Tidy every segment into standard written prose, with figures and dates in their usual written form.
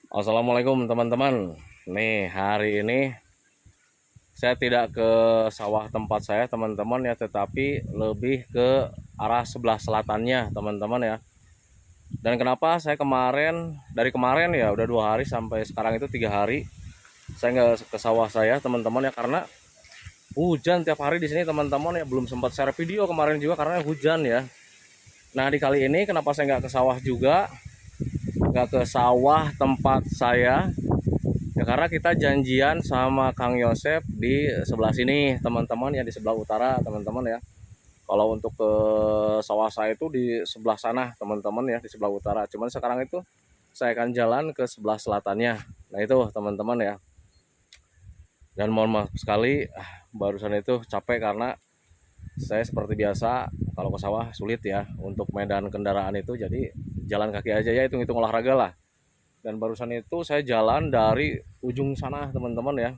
Assalamualaikum teman-teman. Nih hari ini saya tidak ke sawah tempat saya teman-teman ya, tetapi lebih ke arah sebelah selatannya teman-teman ya. Dan kenapa saya dari kemarin ya udah 2 hari sampai sekarang itu 3 hari saya nggak ke sawah saya teman-teman ya, karena hujan tiap hari di sini teman-teman ya. Belum sempat share video kemarin juga karena hujan ya. Nah di kali ini kenapa saya nggak ke sawah juga, nggak ke sawah tempat saya. Ya karena kita janjian sama Kang Yosep di sebelah sini teman-teman ya, di sebelah utara teman-teman ya. Kalau untuk ke sawah saya itu di sebelah sana teman-teman ya, di sebelah utara. Cuman sekarang itu saya akan jalan ke sebelah selatannya. Nah itu teman-teman ya. Dan mohon maaf sekali, barusan itu capek karena saya seperti biasa kalau ke sawah sulit ya untuk medan kendaraan itu. Jadi jalan kaki aja ya, hitung-hitung olahraga lah. Dan barusan itu saya jalan dari ujung sana teman-teman ya,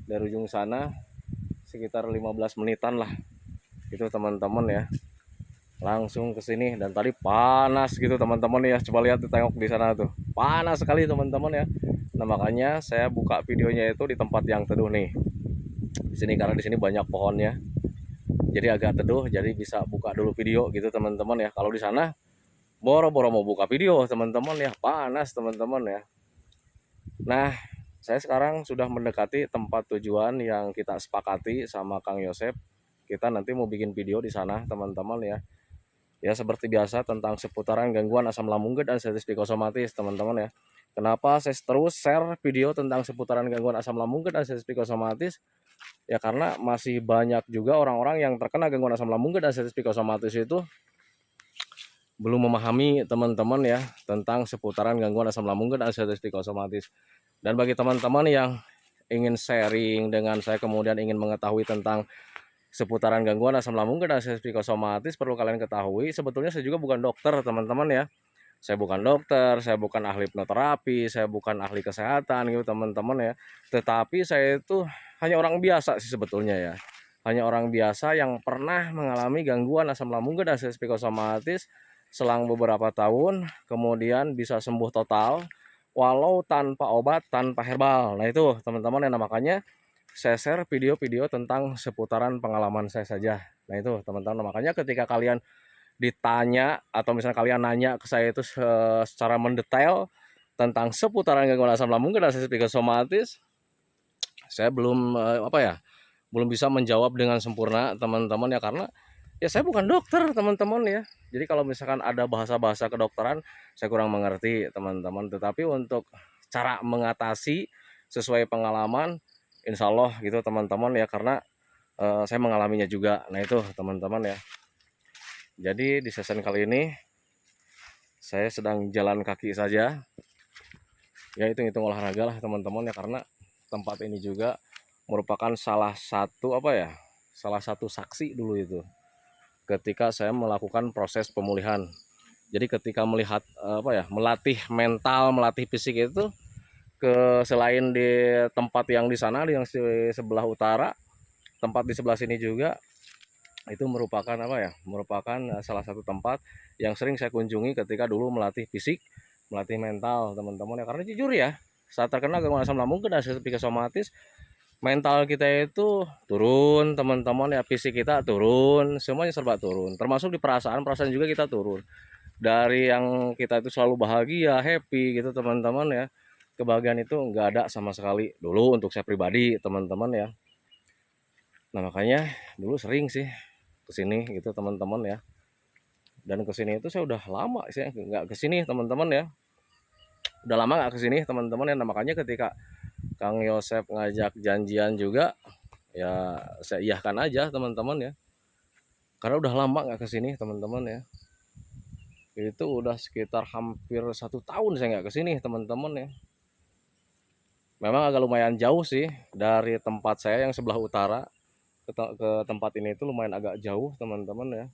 dari ujung sana sekitar 15 menitan lah itu teman-teman ya, langsung ke sini. Dan tadi panas gitu teman-teman ya, coba lihat tengok di sana tuh panas sekali teman-teman ya. Nah makanya saya buka videonya itu di tempat yang teduh nih di sini, karena di sini banyak pohonnya jadi agak teduh, jadi bisa buka dulu video gitu teman-teman ya. Kalau di sana boro-boro mau buka video teman-teman ya, panas teman-teman ya. Nah saya sekarang sudah mendekati tempat tujuan yang kita sepakati sama Kang Yosep. Kita nanti mau bikin video di sana teman-teman ya. Ya seperti biasa tentang seputaran gangguan asam lambung dan sensitif psikosomatis teman-teman ya. Kenapa saya terus share video tentang seputaran gangguan asam lambung dan sensitif psikosomatis? Ya karena masih banyak juga orang-orang yang terkena gangguan asam lambung dan sensitif psikosomatis itu belum memahami teman-teman ya tentang seputaran gangguan asam lambung dan sensitif psikosomatis. Dan bagi teman-teman yang ingin sharing dengan saya, kemudian ingin mengetahui tentang seputaran gangguan asam lambung dan sensitif psikosomatis, perlu kalian ketahui sebetulnya saya juga bukan dokter teman-teman ya. Saya bukan dokter, saya bukan ahli hipnoterapi, saya bukan ahli kesehatan gitu teman-teman ya. Tetapi saya itu hanya orang biasa sih sebetulnya ya. Hanya orang biasa yang pernah mengalami gangguan asam lambung dan sensitif psikosomatis selang beberapa tahun, kemudian bisa sembuh total walau tanpa obat, tanpa herbal. Nah itu teman-teman ya, nah, makanya saya share video-video tentang seputaran pengalaman saya saja. Nah itu teman-teman, makanya ketika kalian ditanya atau misalnya kalian nanya ke saya itu secara mendetail tentang seputaran gangguan asam lambung dan sensitif psikosomatis, saya belum belum bisa menjawab dengan sempurna teman-teman ya, karena ya saya bukan dokter teman-teman ya. Jadi kalau misalkan ada bahasa-bahasa kedokteran saya kurang mengerti teman-teman, tetapi untuk cara mengatasi sesuai pengalaman insya Allah gitu teman-teman ya, karena saya mengalaminya juga. Nah itu teman-teman ya, jadi di season kali ini saya sedang jalan kaki saja ya, hitung-hitung olahraga lah teman-teman ya, karena tempat ini juga merupakan salah satu salah satu saksi dulu itu ketika saya melakukan proses pemulihan. Jadi ketika melihat melatih mental, melatih fisik itu selain di tempat yang di sana, yang di sebelah utara, tempat di sebelah sini juga itu merupakan merupakan salah satu tempat yang sering saya kunjungi ketika dulu melatih fisik, melatih mental teman-teman ya. Karena jujur ya, saat terkena gangguan asam lambung dan sensitif psikosomatis, mental kita itu turun teman-teman ya, fisik kita turun, semuanya serba turun, termasuk di perasaan juga kita turun. Dari yang kita itu selalu bahagia, happy gitu teman-teman ya, kebahagiaan itu nggak ada sama sekali dulu untuk saya pribadi teman-teman ya. Nah makanya dulu sering sih kesini gitu teman-teman ya. Dan kesini itu saya udah lama sih nggak kesini teman-teman ya, udah lama nggak kesini teman-teman ya. Nah makanya ketika Kang Yosep ngajak janjian juga ya saya iyahkan aja teman-teman ya, karena udah lama nggak kesini teman-teman ya. Itu udah sekitar hampir 1 tahun saya nggak kesini teman-teman ya. Memang agak lumayan jauh sih dari tempat saya yang sebelah utara ke tempat ini, itu lumayan agak jauh teman-teman ya.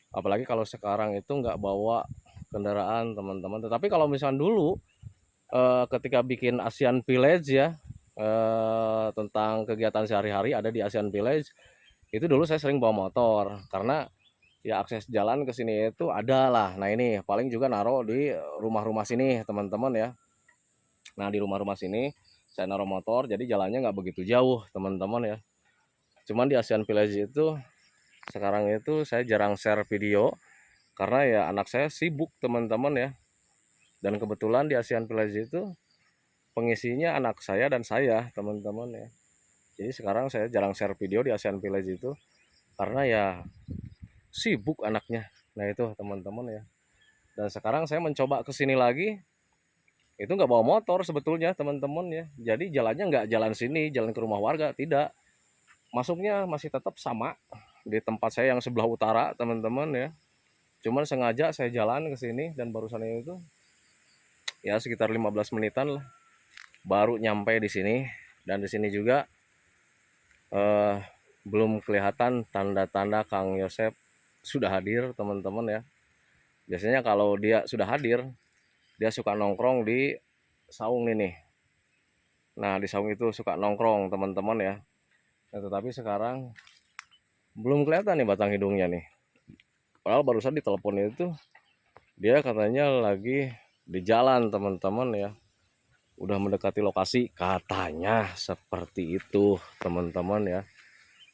Apalagi kalau sekarang itu nggak bawa kendaraan teman-teman. Tetapi kalau misalnya dulu ketika bikin ASEAN Village ya, tentang kegiatan sehari-hari ada di ASEAN Village, itu dulu saya sering bawa motor karena ya akses jalan ke sini itu ada lah. Nah ini paling juga naruh di rumah-rumah sini teman-teman ya. Nah di rumah-rumah sini saya naruh motor, jadi jalannya nggak begitu jauh teman-teman ya. Cuman di Asian Village itu sekarang itu saya jarang share video karena ya anak saya sibuk teman-teman ya. Dan kebetulan di Asian Village itu pengisinya anak saya dan saya teman-teman ya. Jadi sekarang saya jarang share video di Asian Village itu karena ya sibuk anaknya. Nah itu teman-teman ya. Dan sekarang saya mencoba ke sini lagi, itu nggak bawa motor sebetulnya teman-teman ya. Jadi jalannya nggak jalan sini, jalan ke rumah warga, tidak. Masuknya masih tetap sama di tempat saya yang sebelah utara teman-teman ya. Cuman sengaja saya jalan ke sini dan barusan itu ya sekitar 15 menitan lah baru nyampe di sini. Dan di sini juga eh, belum kelihatan tanda-tanda Kang Yosep sudah hadir teman-teman ya. Biasanya kalau dia sudah hadir, dia suka nongkrong di saung ini. Nah di saung itu suka nongkrong teman-teman ya. Nah, tetapi sekarang belum kelihatan nih batang hidungnya nih. Padahal barusan di telepon itu dia katanya lagi di jalan teman-teman ya. Udah mendekati lokasi katanya seperti itu teman-teman ya.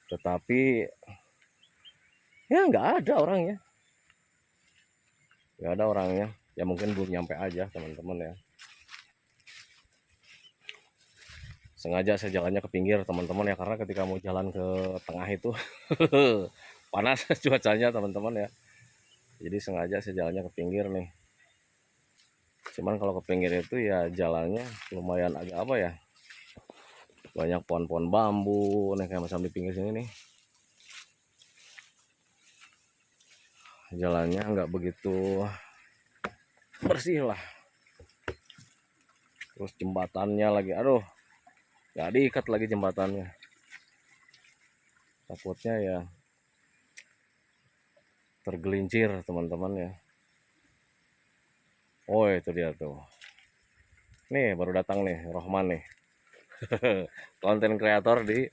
Tetapi ya nggak ada orangnya. Nggak ada orangnya. Ya mungkin belum nyampe aja teman-teman ya. Sengaja saya jalannya ke pinggir teman-teman ya, karena ketika mau jalan ke tengah itu panas cuacanya teman-teman ya. Jadi sengaja saya jalannya ke pinggir nih. Cuman kalau ke pinggir itu ya jalannya lumayan agak apa ya, banyak pohon-pohon bambu nih kayak macam di pinggir sini nih. Jalannya nggak begitu bersih lah. Terus jembatannya lagi, aduh, nggak diikat lagi jembatannya. Takutnya ya tergelincir teman-teman ya. Oh itu dia tuh. Nih baru datang nih Rohman nih. Konten kreator di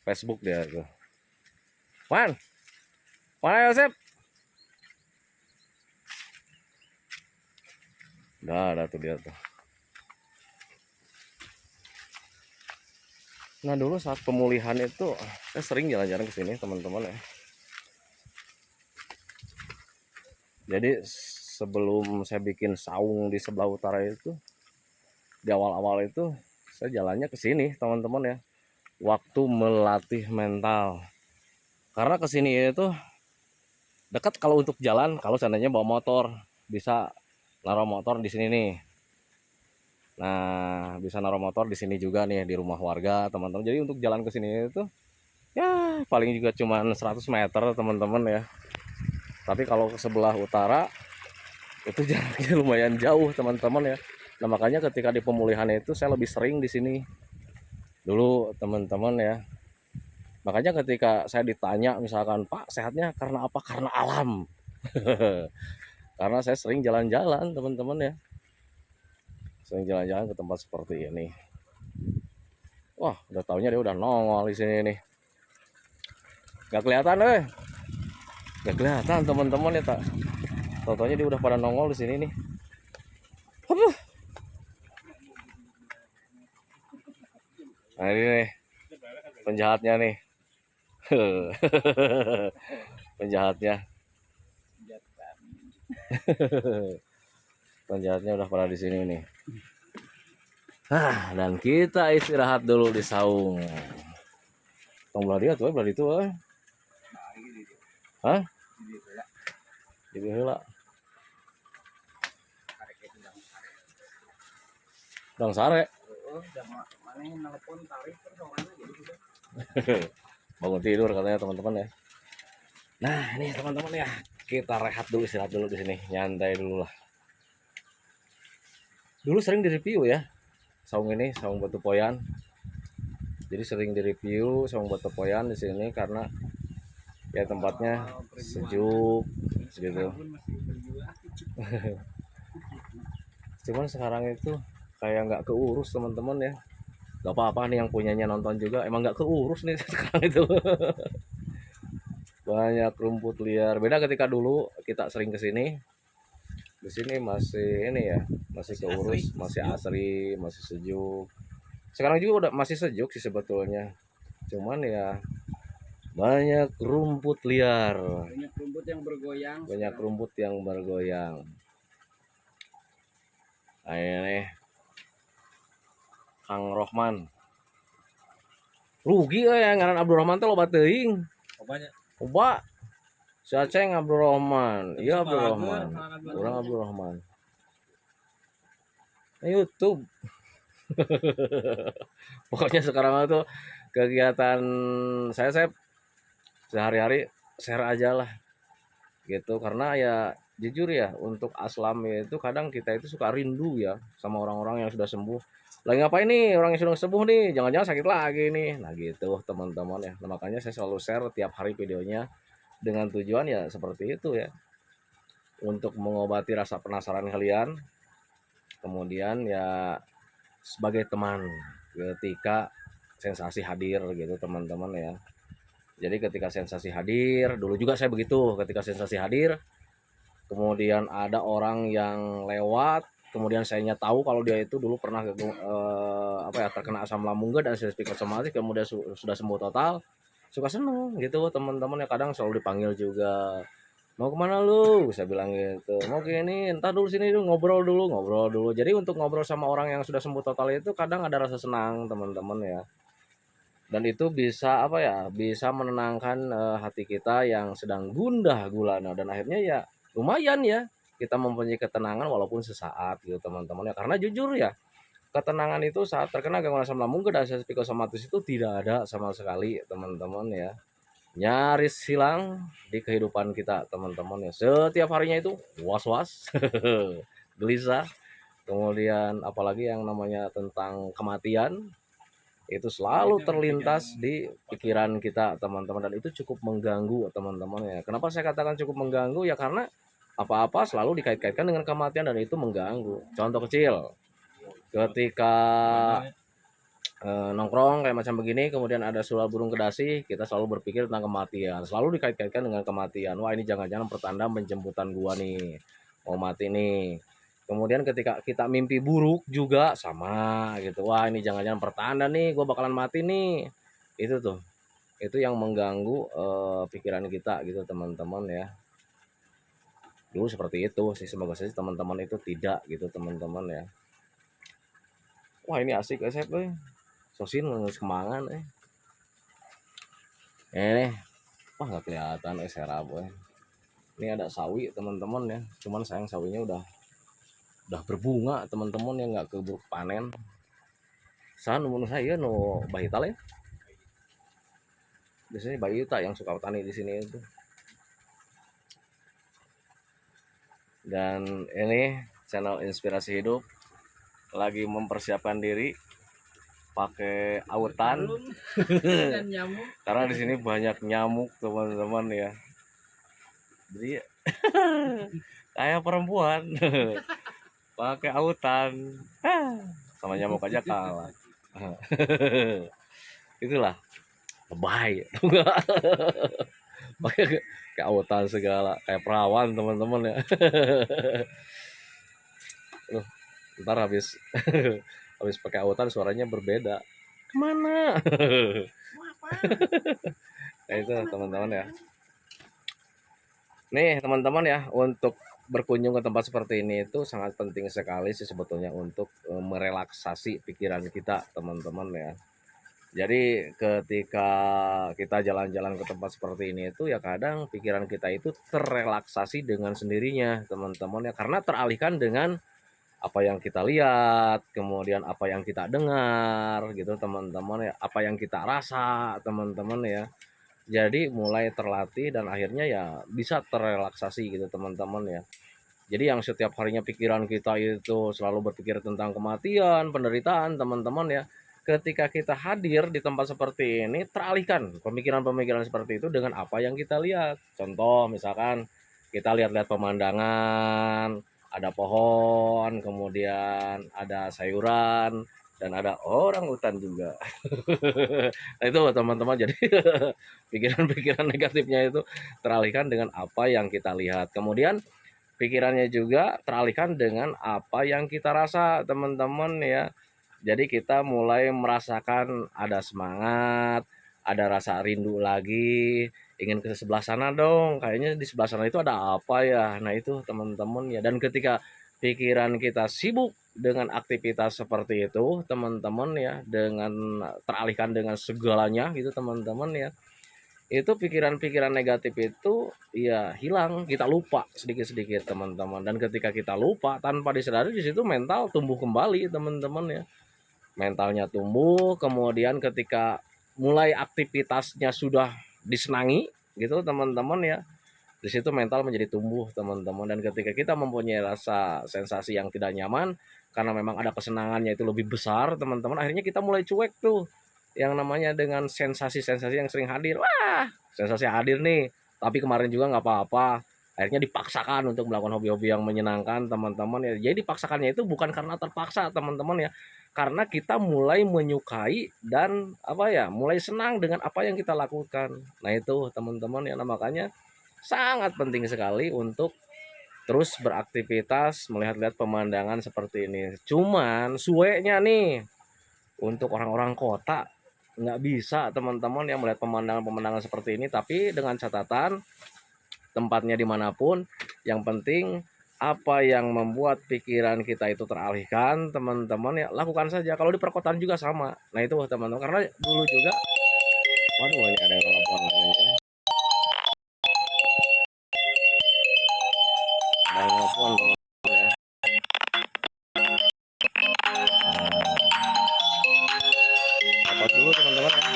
Facebook dia tuh. Man, mana Yosep? Udah ada tuh dia tuh. Nah dulu saat pemulihan itu saya sering jalan-jalan ke sini teman-teman ya. Jadi sebelum saya bikin saung di sebelah utara itu, di awal-awal itu saya jalannya ke sini teman-teman ya. Waktu melatih mental. Karena ke sini itu dekat kalau untuk jalan, kalau seandainya bawa motor bisa naruh motor di sini nih. Nah, bisa naruh motor di sini juga nih di rumah warga, teman-teman. Jadi untuk jalan ke sini itu ya paling juga cuma 100 meter, teman-teman ya. Tapi kalau ke sebelah utara itu jaraknya lumayan jauh, teman-teman ya. Nah, makanya ketika di pemulihan itu saya lebih sering di sini. Dulu, teman-teman ya. Makanya ketika saya ditanya misalkan, "Pak, sehatnya karena apa?" Karena alam. Karena saya sering jalan-jalan, teman-teman ya. Sering jalan-jalan ke tempat seperti ini. Wah, udah taunya dia udah nongol di sini nih. Gak kelihatan, gak kelihatan teman-teman ya tak. Taunya dia udah pada nongol di sini nih. Apa? Nah ini nih penjahatnya nih. Penjahatnya. Penjahatnya udah pada di sini nih. Dan kita istirahat dulu di saung. Tong belah dia tuh, belah itu, hah? Jadi heula. Dang sare. Bangun tidur katanya teman-teman ya. Nah, ini teman-teman ya. Kita rehat dulu, istirahat dulu di sini, nyantai dulu lah. Dulu sering direview ya saung ini, saung batu poyan. Jadi sering direview saung batu poyan di sini karena ya tempatnya sejuk gitu. Cuman sekarang itu kayak nggak keurus teman-teman ya. Gak apa-apa nih yang punyanya nonton juga, emang nggak keurus nih sekarang itu. Banyak rumput liar. Beda ketika dulu kita sering kesini, Di sini masih ini ya, masih keurus, masih asri, masih sejuk. Sekarang juga udah masih sejuk sih sebetulnya. Cuman ya banyak rumput liar. Banyak rumput yang bergoyang. Banyak rumput yang bergoyang. Nah, ini Kang Rohman. Rugi ya ngaran Abdurrahman teh loba teuing. Banyak. Coba si Aceh Abdurrahman. Iya Abdurrahman. Orang Abdurrahman. Nah, YouTube. Pokoknya sekarang itu kegiatan saya sehari-hari share aja lah gitu, karena ya jujur ya untuk aslam itu kadang kita itu suka rindu ya sama orang-orang yang sudah sembuh. Lagi ngapain nih orang yang sudah sembuh nih, jangan-jangan sakit lagi nih, nah gitu teman-teman ya. Nah, makanya saya selalu share tiap hari videonya dengan tujuan ya seperti itu ya, untuk mengobati rasa penasaran kalian, kemudian ya sebagai teman ketika sensasi hadir gitu teman-teman ya. Jadi ketika sensasi hadir, dulu juga saya begitu, ketika sensasi hadir kemudian ada orang yang lewat, kemudian sayanya tahu kalau dia itu dulu pernah terkena asam lambung dan psikosomatik, kemudian sudah sembuh total, suka seneng gitu teman-teman ya. Kadang selalu dipanggil juga, mau kemana lu, saya bilang gitu, mau ke ini, entah dulu sini dulu, ngobrol dulu. Jadi untuk ngobrol sama orang yang sudah sembuh total itu kadang ada rasa senang teman-teman ya, dan itu bisa bisa menenangkan hati kita yang sedang gundah gulana, dan akhirnya ya lumayan ya kita mempunyai ketenangan walaupun sesaat gitu teman-teman ya. Karena jujur ya, ketenangan itu saat terkena gangguan asam lambung dan psikosomatis itu tidak ada sama sekali teman-teman ya, nyaris hilang di kehidupan kita teman-teman ya. Setiap harinya itu was-was gelisah, kemudian apalagi yang namanya tentang kematian itu selalu terlintas di pikiran kita teman-teman, dan itu cukup mengganggu teman-teman ya. Kenapa saya katakan cukup mengganggu ya, karena apa-apa selalu dikait-kaitkan dengan kematian dan itu mengganggu. Contoh kecil, ketika nongkrong kayak macam begini, kemudian ada sulap burung kedasi, kita selalu berpikir tentang kematian, selalu dikait-kaitkan dengan kematian. Wah, ini jangan-jangan pertanda penjemputan gua nih, mau mati nih. Kemudian ketika kita mimpi buruk juga sama gitu, wah ini jangan-jangan pertanda nih gue bakalan mati nih. Itu tuh, itu yang mengganggu pikiran kita gitu teman-teman ya. Dulu seperti itu sih, semoga saja teman-teman itu tidak gitu teman-teman ya. Wah ini asik saya sosin semangat ini. Wah nggak kelihatan serap ini ada sawi teman-teman ya, cuman sayang sawinya udah berbunga teman-teman ya, nggak keburu panen. San menurut saya no bahital ya, biasanya Bayuta yang suka tani di sini itu. Dan ini channel Inspirasi Hidup lagi mempersiapkan diri pakai autan karena di sini banyak nyamuk teman-teman ya. Jadi kayak perempuan pakai autan sama nyamuk aja kalah. Itulah lebay pakai kayak autan segala, kayak perawan teman-teman ya. Ntar habis habis pakai autan suaranya berbeda. Kemana? Nah, itu teman-teman ya. Nih teman-teman ya, untuk berkunjung ke tempat seperti ini itu sangat penting sekali sih sebetulnya untuk merelaksasi pikiran kita teman-teman ya. Jadi ketika kita jalan-jalan ke tempat seperti ini itu ya kadang pikiran kita itu terrelaksasi dengan sendirinya teman-teman ya, karena teralihkan dengan apa yang kita lihat, kemudian apa yang kita dengar gitu teman-teman ya, apa yang kita rasa teman-teman ya. Jadi mulai terlatih dan akhirnya ya bisa terrelaksasi gitu teman-teman ya. Jadi yang setiap harinya pikiran kita itu selalu berpikir tentang kematian, penderitaan teman-teman ya, ketika kita hadir di tempat seperti ini teralihkan pemikiran-pemikiran seperti itu dengan apa yang kita lihat. Contoh misalkan kita lihat-lihat pemandangan, ada pohon, kemudian ada sayuran, dan ada orang hutan juga. Nah itu teman-teman, jadi pikiran-pikiran negatifnya itu teralihkan dengan apa yang kita lihat. Kemudian pikirannya juga teralihkan dengan apa yang kita rasa teman-teman ya. Jadi kita mulai merasakan ada semangat, ada rasa rindu lagi, ingin ke sebelah sana dong, kayaknya di sebelah sana itu ada apa ya. Nah itu teman-teman ya, dan ketika pikiran kita sibuk dengan aktivitas seperti itu teman-teman ya, dengan teralihkan dengan segalanya gitu teman-teman ya, itu pikiran-pikiran negatif itu ya hilang, kita lupa sedikit-sedikit teman-teman. Dan ketika kita lupa tanpa disadari, di situ mental tumbuh kembali teman-teman ya, mentalnya tumbuh. Kemudian ketika mulai aktivitasnya sudah disenangi gitu teman-teman ya, di situ mental menjadi tumbuh teman-teman. Dan ketika kita mempunyai rasa sensasi yang tidak nyaman karena memang ada kesenangannya itu lebih besar teman-teman, akhirnya kita mulai cuek tuh yang namanya dengan sensasi-sensasi yang sering hadir. Wah, sensasi hadir nih, tapi kemarin juga nggak apa-apa, akhirnya dipaksakan untuk melakukan hobi-hobi yang menyenangkan teman-teman ya. Jadi dipaksakannya itu bukan karena terpaksa teman-teman ya, karena kita mulai menyukai dan apa ya, mulai senang dengan apa yang kita lakukan. Nah itu teman-teman ya, nah, makanya sangat penting sekali untuk terus beraktivitas, melihat-lihat pemandangan seperti ini. Cuman suenya nih untuk orang-orang kota nggak bisa teman-teman yang melihat pemandangan-pemandangan seperti ini, tapi dengan catatan tempatnya dimanapun, yang penting apa yang membuat pikiran kita itu teralihkan teman-teman ya, lakukan saja. Kalau di perkotaan juga sama. Nah itu teman-teman, karena dulu juga, waduh ini ada yang telepon lagi nih, ada yang telepon teman-teman ya. Apa dulu teman-teman ya,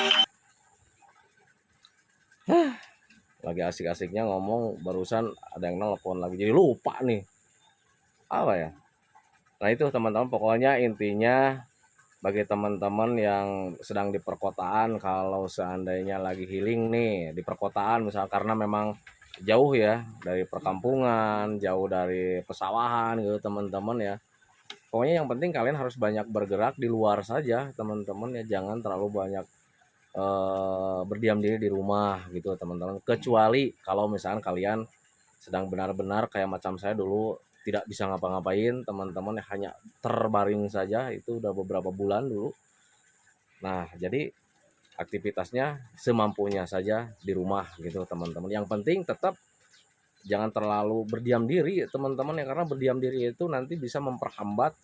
lagi asik-asiknya ngomong barusan ada yang nelpon lagi, jadi lupa nih apa ya. Nah itu teman-teman, pokoknya intinya bagi teman-teman yang sedang di perkotaan, kalau seandainya lagi healing nih di perkotaan misal karena memang jauh ya dari perkampungan, jauh dari pesawahan gitu teman-teman ya, pokoknya yang penting kalian harus banyak bergerak di luar saja teman-teman ya, jangan terlalu banyak berdiam diri di rumah gitu teman-teman, kecuali kalau misalkan kalian sedang benar-benar kayak macam saya dulu tidak bisa ngapa-ngapain teman-teman, hanya terbaring saja, itu udah beberapa bulan dulu. Nah jadi aktivitasnya semampunya saja di rumah gitu teman-teman, yang penting tetap jangan terlalu berdiam diri teman-teman ya, karena berdiam diri itu nanti bisa memperhambat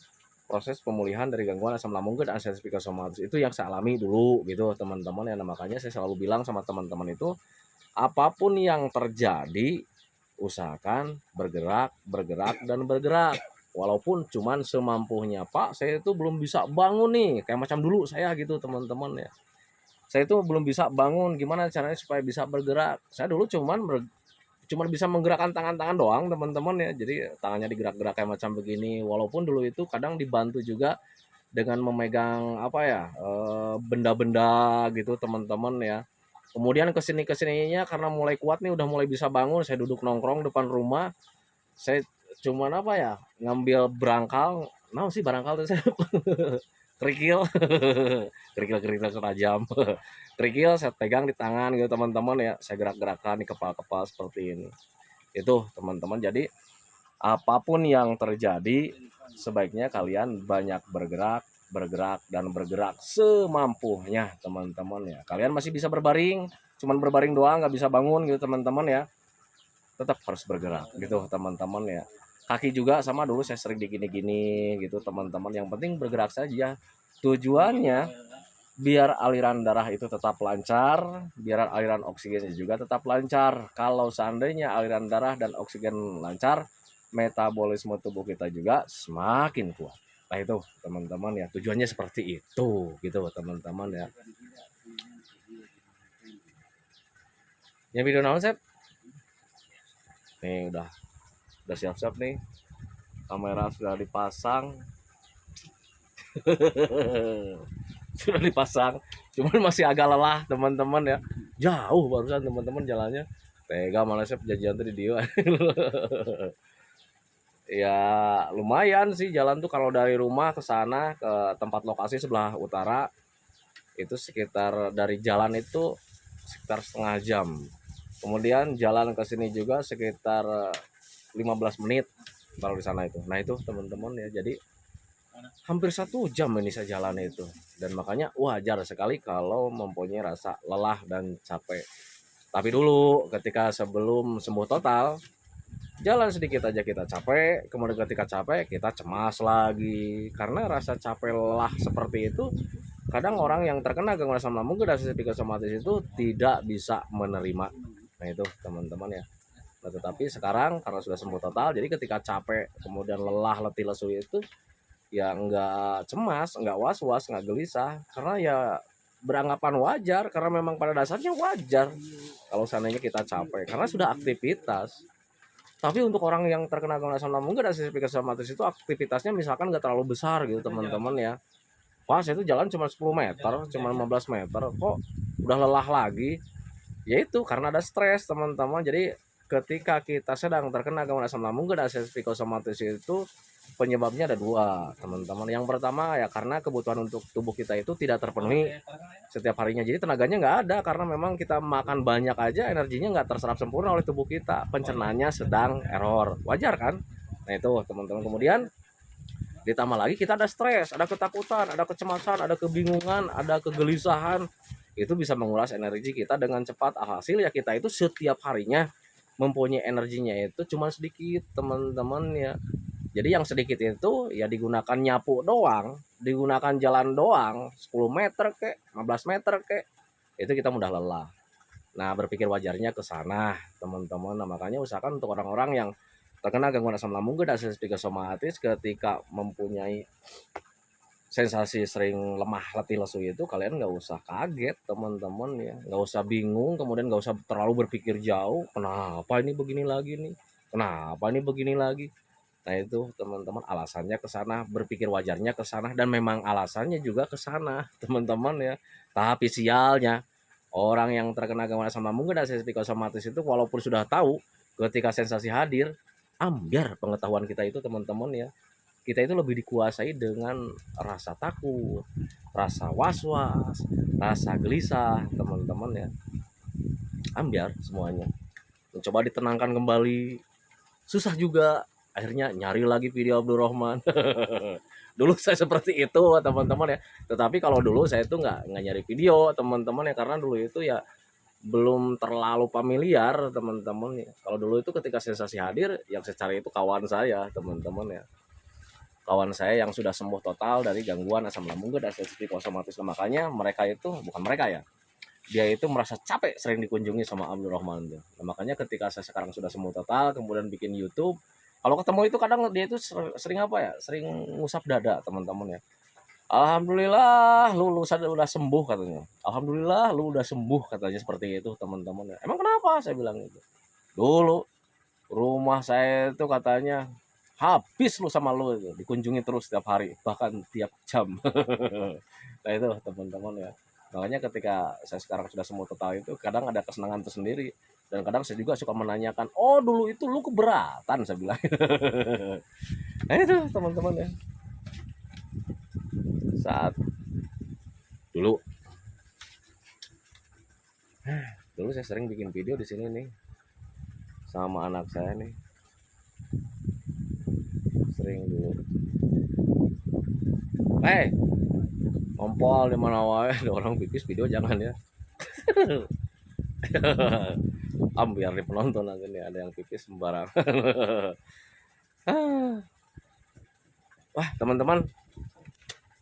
proses pemulihan dari gangguan asam lambung dan ansiedad psikosomatis. Itu yang saya alami dulu gitu teman-teman ya. Nah, makanya saya selalu bilang sama teman-teman itu, apapun yang terjadi usahakan bergerak, bergerak, dan bergerak. Walaupun cuman semampunya, Pak, saya itu belum bisa bangun nih. Kayak macam dulu saya gitu teman-teman ya. Saya itu belum bisa bangun, gimana caranya supaya bisa bergerak. Saya dulu cuman bisa menggerakkan tangan-tangan doang teman-teman ya. Jadi tangannya digerak-gerak kayak macam begini. Walaupun dulu itu kadang dibantu juga dengan memegang apa ya, benda-benda gitu teman-teman ya. Kemudian kesini kesininya karena mulai kuat nih, udah mulai bisa bangun, saya duduk nongkrong depan rumah. Saya cuman apa ya, ngambil berangkal, nah sih berangkal tuh saya kerikil, kerikil-kerikil serajam, kerikil saya pegang di tangan gitu teman-teman ya, saya gerak-gerakkan di kepala-kepala seperti ini. Itu teman-teman, jadi apapun yang terjadi sebaiknya kalian banyak bergerak, bergerak, dan bergerak semampunya teman-teman ya. Kalian masih bisa berbaring, cuman berbaring doang nggak bisa bangun gitu teman-teman ya, tetap harus bergerak gitu teman-teman ya. Kaki juga sama, dulu saya sering digini-gini gitu teman-teman, yang penting bergerak saja. Tujuannya biar aliran darah itu tetap lancar, biar aliran oksigennya juga tetap lancar. Kalau seandainya aliran darah dan oksigen lancar, metabolisme tubuh kita juga semakin kuat. Nah itu teman-teman ya, tujuannya seperti itu gitu teman-teman ya. Ya video naon Sep? Nih udah siap-siap nih. Kamera sudah dipasang. Sudah dipasang. Cuman masih agak lelah teman-teman ya. Jauh barusan teman-teman jalannya. Tega malah Sep janjian tadi dia. Ya lumayan sih jalan tuh, kalau dari rumah ke sana ke tempat lokasi sebelah utara itu sekitar, dari jalan itu sekitar setengah jam. Kemudian jalan ke sini juga sekitar 15 menit baru di sana itu. Nah itu teman-teman ya, jadi hampir 1 jam ini saya jalan itu, dan makanya wajar sekali kalau mempunyai rasa lelah dan capek. Tapi dulu ketika sebelum sembuh total, jalan sedikit aja kita capek, kemudian ketika capek kita cemas lagi. Karena rasa capek lelah seperti itu, kadang orang yang terkena gangguan asam lambung dan psikosomatis itu tidak bisa menerima. Nah itu teman-teman ya. Nah, tetapi sekarang karena sudah sembuh total, jadi ketika capek kemudian lelah, letih, lesu itu ya nggak cemas, nggak was-was, nggak gelisah, karena ya beranggapan wajar, karena memang pada dasarnya wajar kalau seandainya kita capek karena sudah aktivitas. Tapi untuk orang yang terkena gangguan asam lambung dan psikosomatis itu aktivitasnya misalkan nggak terlalu besar gitu teman-teman ya. Wah saya itu jalan cuma 10 meter, cuma 15 meter, kok udah lelah lagi. Ya itu karena ada stres teman-teman. Jadi ketika kita sedang terkena gangguan asam lambung dan psikosomatis itu penyebabnya ada dua teman-teman. Yang pertama ya karena kebutuhan untuk tubuh kita itu tidak terpenuhi setiap harinya, jadi tenaganya nggak ada karena memang kita makan banyak aja energinya nggak terserap sempurna oleh tubuh kita, pencernaannya sedang error, wajar kan. Nah itu teman-teman, kemudian ditambah lagi kita ada stres, ada ketakutan, ada kecemasan, ada kebingungan, ada kegelisahan, itu bisa menguras energi kita dengan cepat. Alhasil ya kita itu setiap harinya mempunyai energinya itu cuma sedikit teman-teman ya. Jadi yang sedikit itu ya digunakan nyapu doang, digunakan jalan doang, 10 meter kek, 15 meter kek, itu kita mudah lelah. Nah, berpikir wajarnya ke sana, teman-teman. Nah, makanya usahakan untuk orang-orang yang terkena gangguan asam lambung dan psikosomatis, ketika mempunyai sensasi sering lemah, letih, lesu itu, kalian nggak usah kaget teman-teman ya, nggak usah bingung, kemudian nggak usah terlalu berpikir jauh, kenapa ini begini lagi nih, kenapa ini begini lagi. Nah itu teman-teman alasannya ke sana, berpikir wajarnya ke sana, dan memang alasannya juga ke sana teman-teman ya. Tapi sialnya orang yang terkena gangguan asam lambung dan psikosomatis itu walaupun sudah tahu, ketika sensasi hadir, ambiar pengetahuan kita itu teman-teman ya. Kita itu lebih dikuasai dengan rasa takut, rasa was-was, rasa gelisah teman-teman ya. Ambiar semuanya. Mencoba ditenangkan kembali, susah juga. Akhirnya nyari lagi video Abdul Rahman. Dulu saya seperti itu teman-teman ya. Tetapi kalau dulu saya itu nggak nyari video teman-teman ya, karena dulu itu ya belum terlalu familiar teman-teman ya. Kalau dulu itu ketika sensasi hadir, yang saya cari itu kawan saya teman-teman ya. Kawan saya yang sudah sembuh total dari gangguan asam lambung dan psikosomatis. Makanya mereka itu, bukan mereka ya, dia itu merasa capek sering dikunjungi sama Abdul Rahman tuh. Nah, makanya ketika saya sekarang sudah sembuh total, kemudian bikin YouTube, kalau ketemu itu kadang dia itu sering apa ya, sering ngusap dada teman-teman ya. Alhamdulillah lu udah sembuh katanya. Alhamdulillah lu udah sembuh katanya, seperti itu teman-teman ya. Emang kenapa saya bilang gitu? Dulu rumah saya itu katanya habis lu sama lu itu, dikunjungi terus setiap hari, bahkan tiap jam. Nah itu teman-teman ya. Makanya ketika saya sekarang sudah sembuh total itu kadang ada kesenangan tersendiri, dan kadang saya juga suka menanyakan, oh dulu itu lu keberatan, saya bilang. Nah itu teman-teman ya, saat dulu dulu saya sering bikin video di sini nih sama anak saya nih, sering dulu. Ngompol di mana wae ada orang pipis video jangan ya. Biar di penonton nanti nih ada yang pipis sembarangan. Wah teman-teman,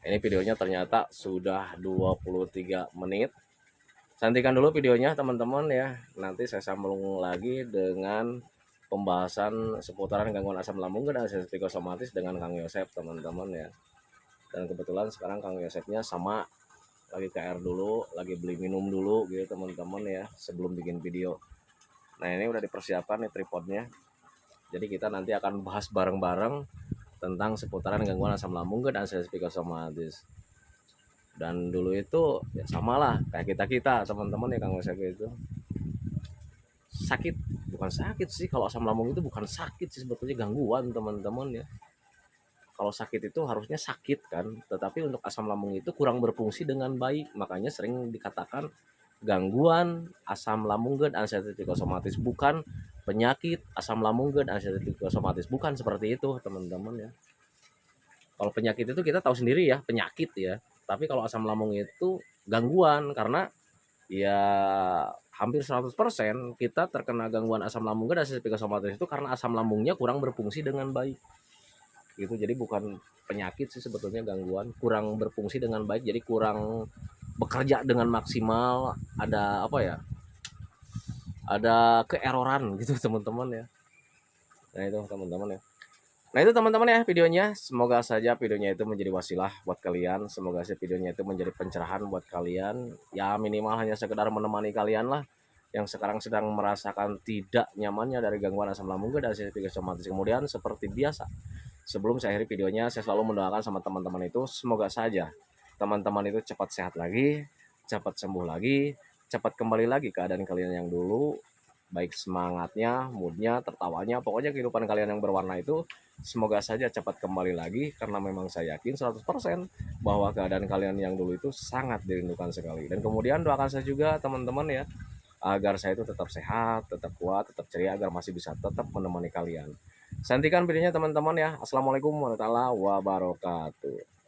ini videonya ternyata sudah 23 menit. Santikan dulu videonya teman-teman ya. Nanti saya sambung lagi dengan pembahasan seputaran gangguan asam lambung dan psikosomatis dengan Kang Yosep teman-teman ya. Dan kebetulan sekarang Kang Yosepnya sama lagi KR dulu, lagi beli minum dulu gitu teman-teman ya, sebelum bikin video. Nah ini udah dipersiapkan nih tripodnya, jadi kita nanti akan bahas bareng-bareng tentang seputaran gangguan asam lambung dan psikosomatis. Dan dulu itu ya samalah kayak kita teman-teman ya, Kang Yosep itu sakit, bukan sakit sih, kalau asam lambung itu bukan sakit sih sebetulnya, gangguan teman-teman ya. Kalau sakit itu harusnya sakit kan, tetapi untuk asam lambung itu kurang berfungsi dengan baik, makanya sering dikatakan gangguan asam lambung dan anxiety psikosomatis, bukan penyakit asam lambung dan anxiety psikosomatis, bukan seperti itu teman-teman ya. Kalau penyakit itu kita tahu sendiri ya, penyakit ya. Tapi kalau asam lambung itu gangguan, karena ya hampir 100% kita terkena gangguan asam lambung dan anxiety psikosomatis itu karena asam lambungnya kurang berfungsi dengan baik. Gitu. Jadi bukan penyakit sih sebetulnya, gangguan kurang berfungsi dengan baik, jadi kurang bekerja dengan maksimal, ada apa ya, ada keeroran gitu teman-teman ya. Nah itu teman-teman ya. Nah itu teman-teman ya videonya, semoga saja videonya itu menjadi wasilah buat kalian, semoga saja videonya itu menjadi pencerahan buat kalian, ya minimal hanya sekedar menemani kalian lah yang sekarang sedang merasakan tidak nyamannya dari gangguan asam lambung dan psikosomatis. Kemudian seperti biasa, sebelum saya akhiri videonya, saya selalu mendoakan sama teman-teman itu, semoga saja teman-teman itu cepat sehat lagi, cepat sembuh lagi, cepat kembali lagi keadaan kalian yang dulu, baik semangatnya, moodnya, tertawanya, pokoknya kehidupan kalian yang berwarna itu semoga saja cepat kembali lagi, karena memang saya yakin 100% bahwa keadaan kalian yang dulu itu sangat dirindukan sekali. Dan kemudian doakan saya juga teman-teman ya, agar saya itu tetap sehat, tetap kuat, tetap ceria, agar masih bisa tetap menemani kalian. Santikan videonya teman-teman ya. Assalamualaikum warahmatullahi wabarakatuh.